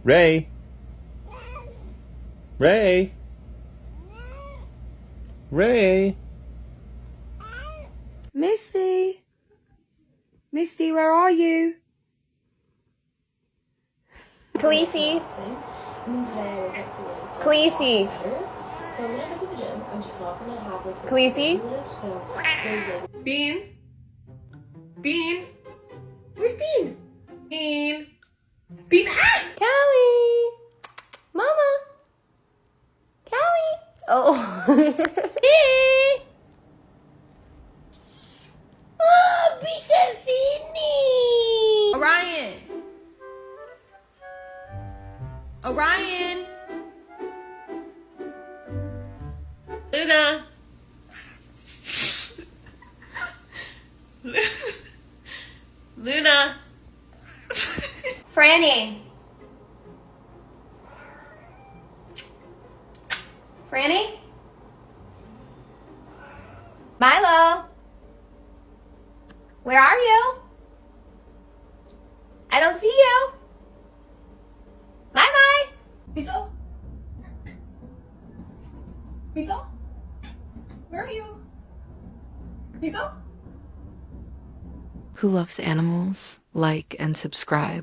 Ray. Ray. Ray. Misty. Misty, where are you? Khaleesi. Khaleesi. So I'm gonna go to the gym. I'm just not gonna have like this Khaleesi? lift, so like Bean? Bean? Where's Bean? Bean? Bean? Ah! Callie. Mama. Callie. Oh. Oh, Picasini. Orion. Orion. Luna. Luna. Franny. Franny? Milo? Where are you? I don't see you. Mai. Miso? Miso? Where are you? Miso? Who loves animals? Like and subscribe.